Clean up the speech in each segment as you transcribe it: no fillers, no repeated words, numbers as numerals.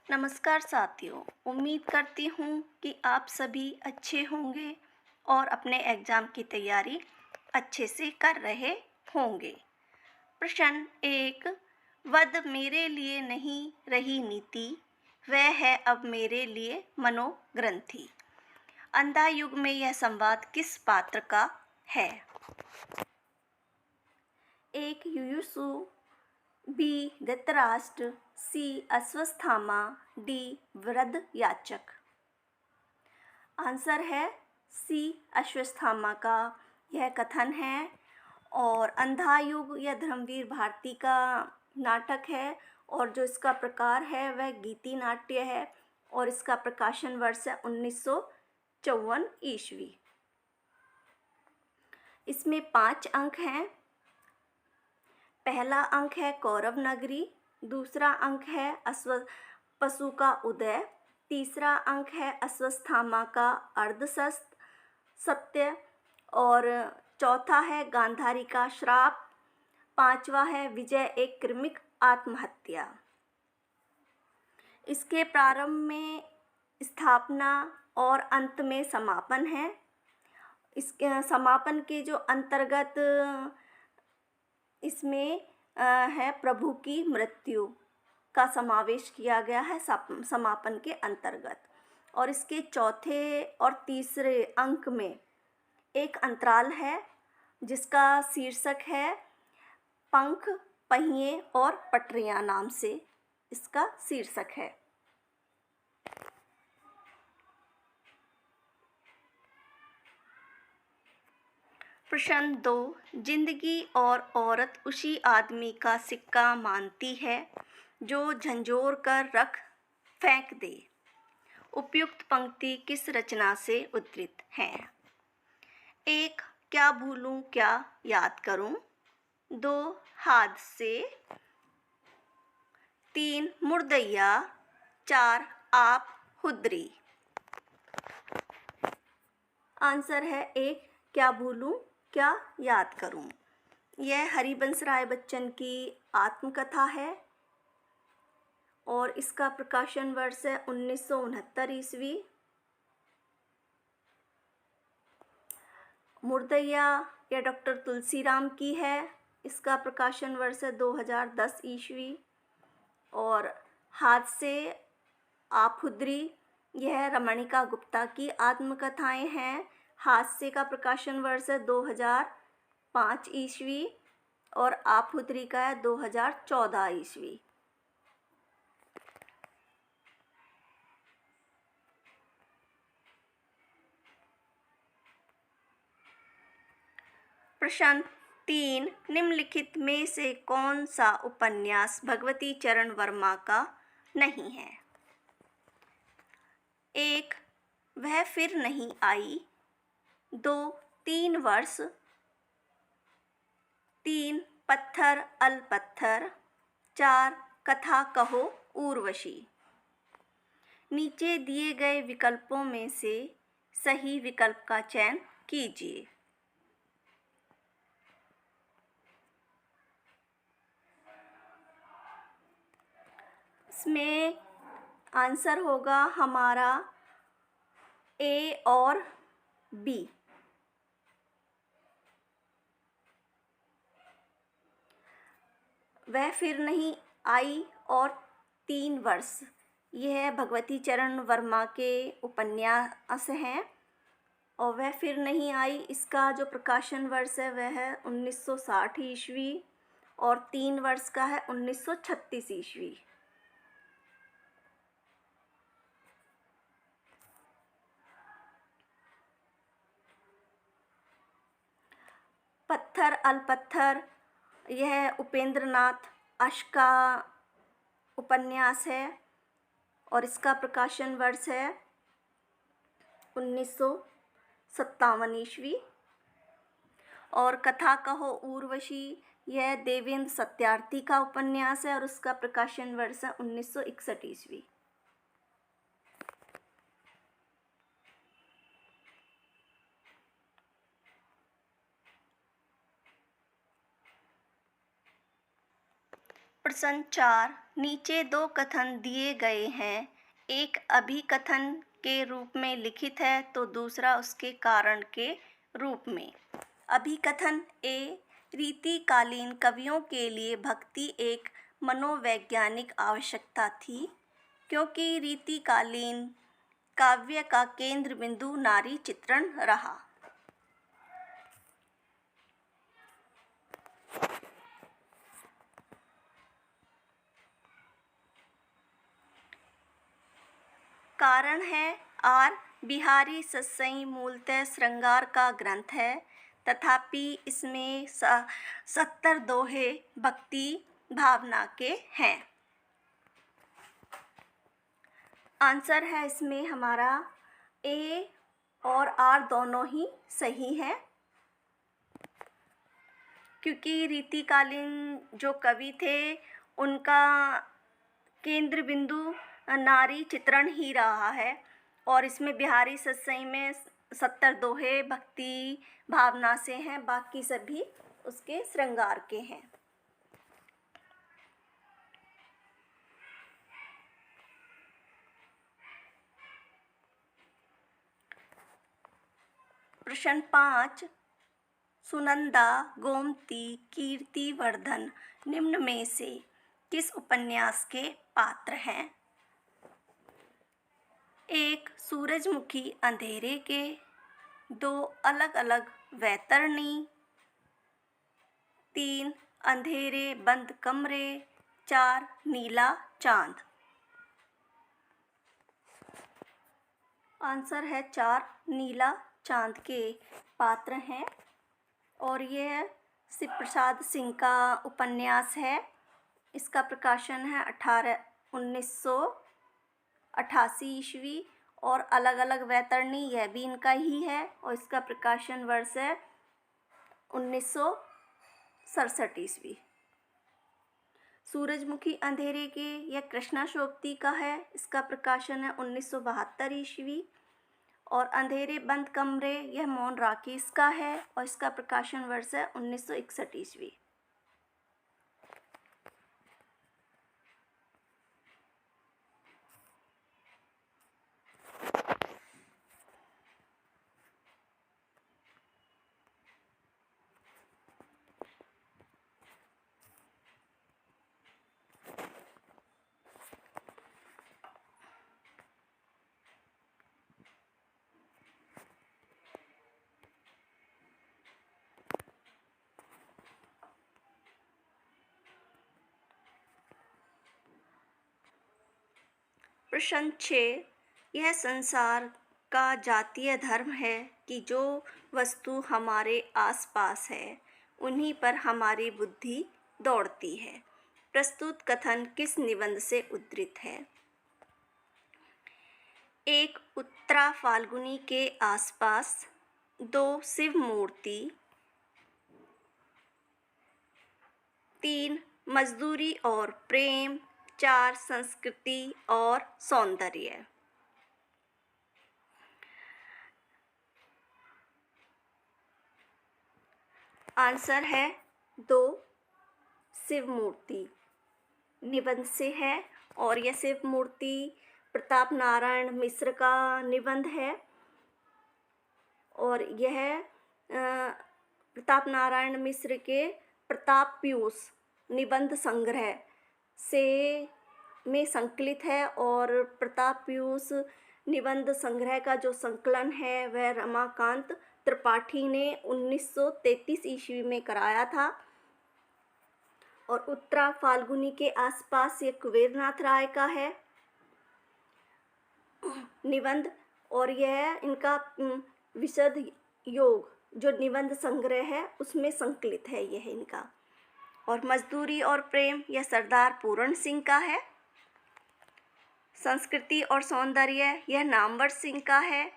नमस्कार साथियों। उम्मीद करती हूँ कि आप सभी अच्छे होंगे और अपने एग्ज़ाम की तैयारी अच्छे से कर रहे होंगे। प्रश्न एक। वध मेरे लिए नहीं रही नीति, वह है अब मेरे लिए मनोग्रंथि। अंधा युग में यह संवाद किस पात्र का है? एक युयुसु, बी धृतराष्ट्र, सी अश्वत्थामा, डी वृद्ध याचक। आंसर है सी अश्वत्थामा का यह कथन है। और अंधा युग यह धर्मवीर भारती का नाटक है और जो इसका प्रकार है वह गीति नाट्य है और इसका प्रकाशन वर्ष है 1954 ईस्वी। इसमें 5 अंक हैं। पहला अंक है कौरव नगरी, दूसरा अंक है पशु का उदय, तीसरा अंक है अश्वत्थामा का अर्धशस्त्र सत्य और चौथा है गांधारी का श्राप, पांचवा है विजय एक क्रमिक आत्महत्या। इसके प्रारंभ में स्थापना और अंत में समापन है। इसके समापन के जो अंतर्गत इसमें है प्रभु की मृत्यु का समावेश किया गया है समापन के अंतर्गत। और इसके चौथे और तीसरे अंक में एक अंतराल है जिसका शीर्षक है पंख, पहिए और पटरियां नाम से इसका शीर्षक है। प्रश्न 2। जिंदगी और औरत उसी आदमी का सिक्का मानती है जो झंझोर कर रख फेंक दे। उपयुक्त पंक्ति किस रचना से उद्धृत है? 1 क्या भूलूं क्या याद करूं, 2 हादसे, 3 मुर्दैया, 4 आप हुद्री। आंसर है 1 क्या भूलूं क्या याद करूं। यह हरिवंश राय बच्चन की आत्मकथा है और इसका प्रकाशन वर्ष है 1969 ईस्वी। मुर्दैया यह डॉक्टर तुलसीराम की है, इसका प्रकाशन वर्ष है 2010 ईस्वी। और हादसे आप हुद्री यह रमणिका गुप्ता की आत्मकथाएं हैं। हादसे का प्रकाशन वर्ष है 2005 ईस्वी और आप हुद्री का है 2014 ईस्वी। प्रश्न 3 निम्नलिखित में से कौन सा उपन्यास भगवती चरण वर्मा का नहीं है? 1 वह फिर नहीं आई, 2 3 वर्ष, 3 पत्थर अल पत्थर, 4 कथा कहो उर्वशी। नीचे दिए गए विकल्पों में से सही विकल्प का चयन कीजिए। इसमें आंसर होगा हमारा ए और बी। वह फिर नहीं आई और 3 वर्ष यह भगवती चरण वर्मा के उपन्यास हैं। और वह फिर नहीं आई इसका जो प्रकाशन वर्ष है वह है 1960 ईस्वी और 3 वर्ष का है 1936 ईस्वी। पत्थर अल पत्थर यह उपेंद्रनाथ अश का उपन्यास है और इसका प्रकाशन वर्ष है 1957 ईस्वी। और कथा कहो उर्वशी यह देवेंद्र सत्यार्थी का उपन्यास है और उसका प्रकाशन वर्ष है 1961 ईस्वी। प्रश्न 4, नीचे दो कथन दिए गए हैं। एक अभिकथन के रूप में लिखित है तो दूसरा उसके कारण के रूप में। अभिकथन ए, रीतिकालीन कवियों के लिए भक्ति एक मनोवैज्ञानिक आवश्यकता थी, क्योंकि रीतिकालीन काव्य का केंद्र बिंदु नारी चित्रण रहा। कारण है, आर बिहारी सस्सई मूलतः श्रृंगार का ग्रंथ है, तथापि इसमें 70 दोहे भक्ति भावना के हैं। आंसर है इसमें हमारा ए और आर दोनों ही सही है, क्योंकि रीतिकालीन जो कवि थे उनका केंद्र बिंदु नारी चित्रण ही रहा है, और इसमें बिहारी सस्सई में 70 दोहे भक्ति भावना से हैं, बाकी सभी उसके श्रृंगार के हैं। प्रश्न 5, सुनंदा, गोमती, कीर्तिवर्धन निम्न में से किस उपन्यास के पात्र हैं? 1, सूरजमुखी अंधेरे के। 2, अलग अलग वैतरणी। 3, अंधेरे बंद कमरे। 4, नीला चांद। आंसर है 4, नीला चांद के पात्र हैं, और यह शिव प्रसाद सिंह का उपन्यास है। इसका प्रकाशन है 1988 ईस्वी, और अलग अलग वैतरणी यह भी इनका ही है, और इसका प्रकाशन वर्ष है 1967 ईस्वी। सूरजमुखी अंधेरे के यह कृष्णा शोभती का है, इसका प्रकाशन है 1972 ईस्वी। और अंधेरे बंद कमरे यह मोहन राकेश का है, और इसका प्रकाशन वर्ष है 1961 ईस्वी। प्रश्न 6, यह संसार का जातीय धर्म है कि जो वस्तु हमारे आसपास है उन्हीं पर हमारी बुद्धि दौड़ती है। प्रस्तुत कथन किस निबंध से उद्धृत है? 1, उत्तरा फाल्गुनी के आसपास। 2, शिव मूर्ति। 3, मजदूरी और प्रेम। 4, संस्कृति और सौंदर्य। आंसर है 2, शिव मूर्ति निबंध से है, और यह शिव मूर्ति प्रताप नारायण मिश्र का निबंध है, और यह प्रताप नारायण मिश्र के प्रताप पीयूष निबंध संग्रह से में संकलित है, और प्रताप पीयूष निबंध संग्रह का जो संकलन है वह रमाकांत त्रिपाठी ने 1933 ईस्वी में कराया था। और उत्तरा फाल्गुनी के आसपास ये कुबेरनाथ राय का है निबंध, और यह इनका विशद योग जो निबंध संग्रह है उसमें संकलित है यह इनका। और मजदूरी और प्रेम यह सरदार पूरण सिंह का है। संस्कृति और सौंदर्य यह नामवर सिंह का है,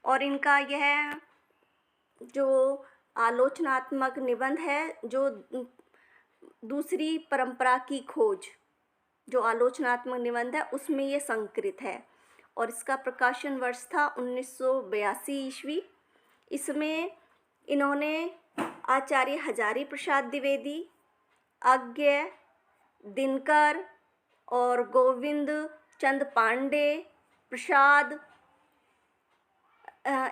और इनका यह जो आलोचनात्मक निबंध है जो दूसरी परंपरा की खोज जो आलोचनात्मक निबंध है उसमें ये संकलित है, और इसका प्रकाशन वर्ष था 1982 ईस्वी। इसमें इन्होंने आचार्य हजारी प्रसाद द्विवेदी, अज्ञ, दिनकर और गोविंद चंद पांडे प्रसाद,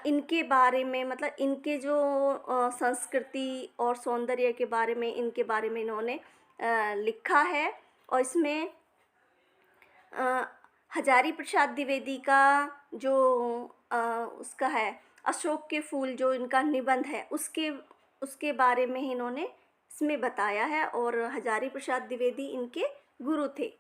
इनके बारे में, मतलब इनके जो संस्कृति और सौंदर्य के बारे में, इनके बारे में इन्होंने लिखा है। और इसमें हजारी प्रसाद द्विवेदी का जो उसका है अशोक के फूल, जो इनका निबंध है, उसके बारे में इन्होंने इसमें बताया है। और हजारी प्रसाद द्विवेदी इनके गुरु थे।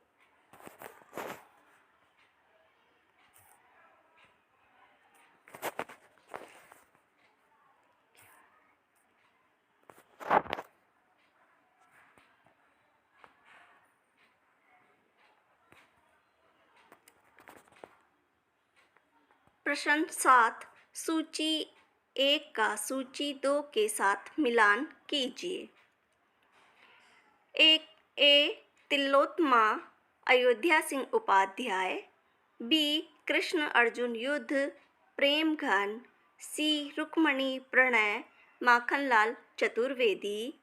प्रश्न 7, सूची 1 का सूची 2 के साथ मिलान कीजिए। 1 ए तिलोत्तमा अयोध्या सिंह उपाध्याय, बी कृष्ण अर्जुन युद्ध प्रेम घन, सी रुक्मणी प्रणय माखनलाल चतुर्वेदी,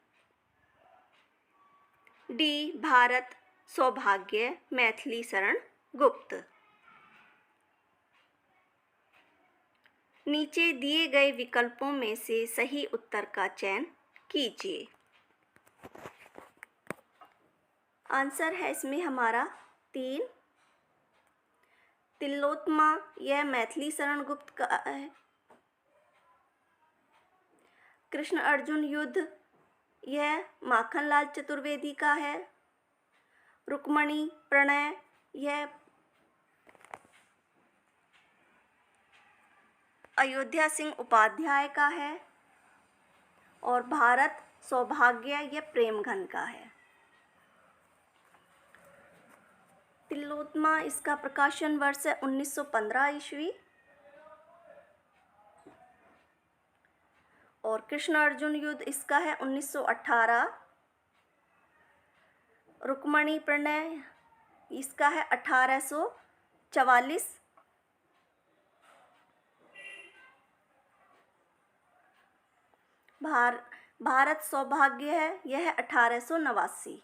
डी भारत सौभाग्य मैथिली शरण गुप्त। नीचे दिए गए विकल्पों में से सही उत्तर का चयन कीजिए। आंसर है इसमें हमारा 3, तिलोत्तमा यह मैथिली शरण गुप्त का है। कृष्ण अर्जुन युद्ध यह माखनलाल चतुर्वेदी का है। रुक्मणी प्रणय यह अयोध्या सिंह उपाध्याय का है। और भारत सौभाग्य यह प्रेमघन का है। तिलोत्तमा इसका प्रकाशन वर्ष है 1915 ईस्वी। और कृष्ण अर्जुन युद्ध इसका है 1918। रुक्मणी प्रणय इसका है 1844। भारत सौभाग्य है यह है 1889।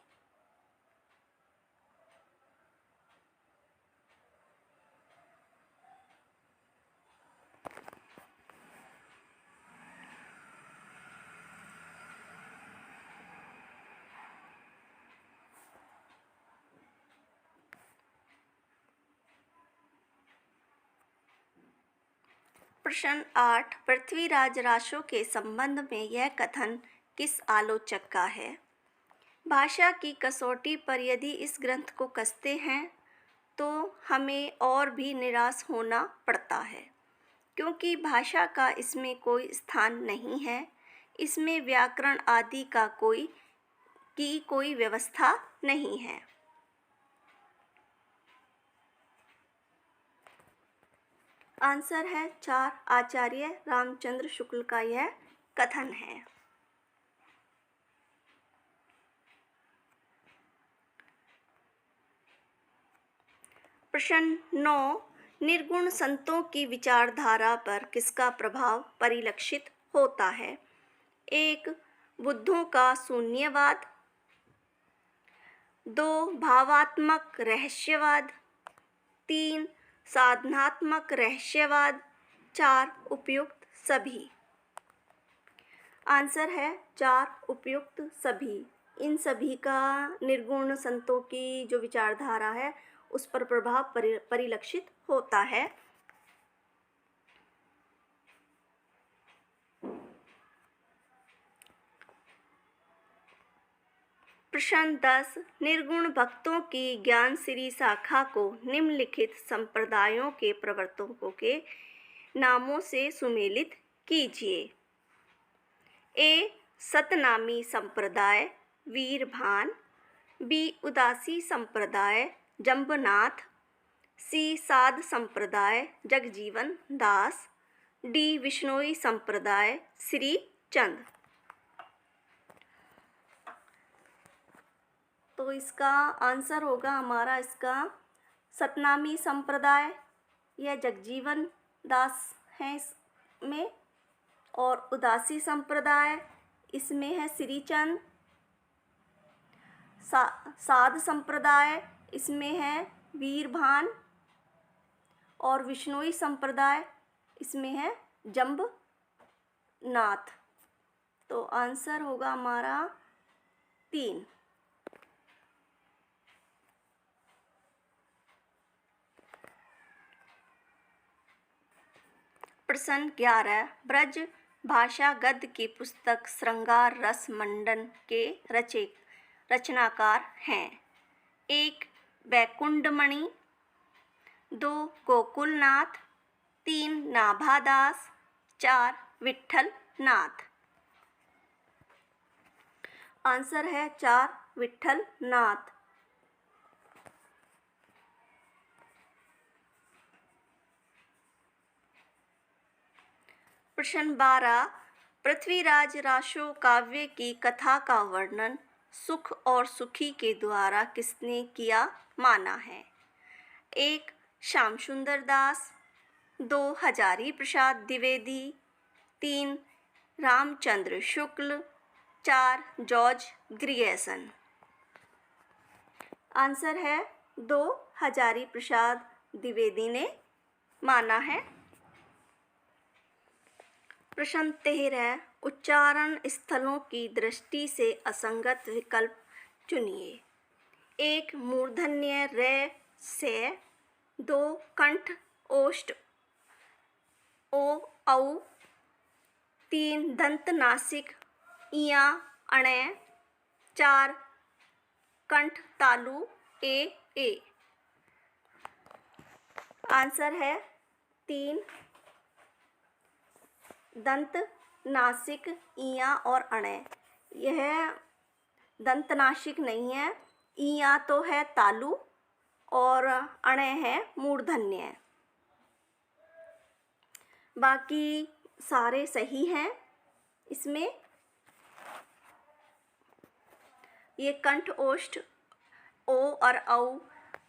प्रश्न 8, पृथ्वीराज रासो के संबंध में यह कथन किस आलोचक का है? भाषा की कसौटी पर यदि इस ग्रंथ को कसते हैं तो हमें और भी निराश होना पड़ता है, क्योंकि भाषा का इसमें कोई स्थान नहीं है। इसमें व्याकरण आदि का कोई व्यवस्था नहीं है। आंसर है 4, आचार्य रामचंद्र शुक्ल का यह कथन है। प्रश्न 9, निर्गुण संतों की विचारधारा पर किसका प्रभाव परिलक्षित होता है? 1, बुद्धों का शून्यवाद, 2, भावात्मक रहस्यवाद, 3, साधनात्मक रहस्यवाद, 4, उपयुक्त सभी। आंसर है 4, उपयुक्त सभी। इन सभी का निर्गुण संतों की जो विचारधारा है उस पर प्रभाव परिलक्षित होता है। प्रश्न 10, निर्गुण भक्तों की ज्ञानसिरी शाखा को निम्नलिखित संप्रदायों के प्रवर्तकों के नामों से सुमेलित कीजिए। ए, सतनामी संप्रदाय वीरभान, बी, उदासी संप्रदाय जंबनाथ, सी, साध संप्रदाय जगजीवन दास, डी, विश्नोई संप्रदाय श्री चंद। तो इसका आंसर होगा हमारा इसका सतनामी संप्रदाय, यह जगजीवन दास हैं इसमें। और उदासी संप्रदाय इसमें है श्रीचंद। साध संप्रदाय, इसमें है वीरभान। और विश्नोई संप्रदाय, इसमें है जंबनाथ। तो आंसर होगा हमारा 3। प्रश्न 11, ब्रज भाषा गद्य की पुस्तक श्रृंगार रस मंडन के रचनाकार हैं। 1 वैकुंठमणि, 2 गोकुलनाथ, 3 नाभादास, 4 विट्ठलनाथ। आंसर है 4 विट्ठलनाथ। प्रश्न 12, पृथ्वीराज रासो काव्य की कथा का वर्णन सुख और सुखी के द्वारा किसने किया माना है। 1 श्याम सुंदर दास, 2 Hazari Prasad Dwivedi, 3 Ramchandra Shukla, 4 George Grierson. Answer है 2 हजारी प्रसाद द्विवेदी ने माना है। प्रश्न 13, उच्चारण स्थलों की दृष्टि से असंगत विकल्प चुनिए। 1 मूर्धन्य रे से, 2 कंठ ओष्ठ ओ औ, 3 दंत नासिक इया अणे, 4 कंठ तालु ए। आंसर है 3 दंत नासिक इया और अणे। यह दंत नासिक नहीं है, इया तो है तालु और अणे है मूर्धन्य। बाकी सारे सही हैं। इसमें ये कंठ ओष्ठ ओ और औ,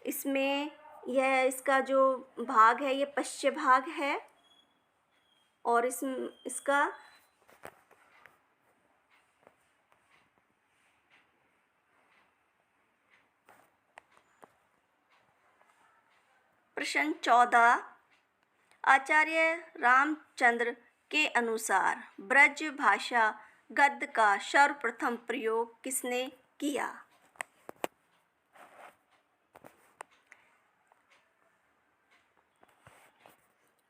इसमें यह इसका जो भाग है ये पश्च भाग है और इसका प्रश्न 14, आचार्य रामचंद्र के अनुसार ब्रज भाषा गद्य का सर्वप्रथम प्रयोग किसने किया।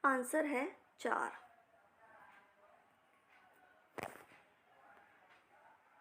आंसर है 4।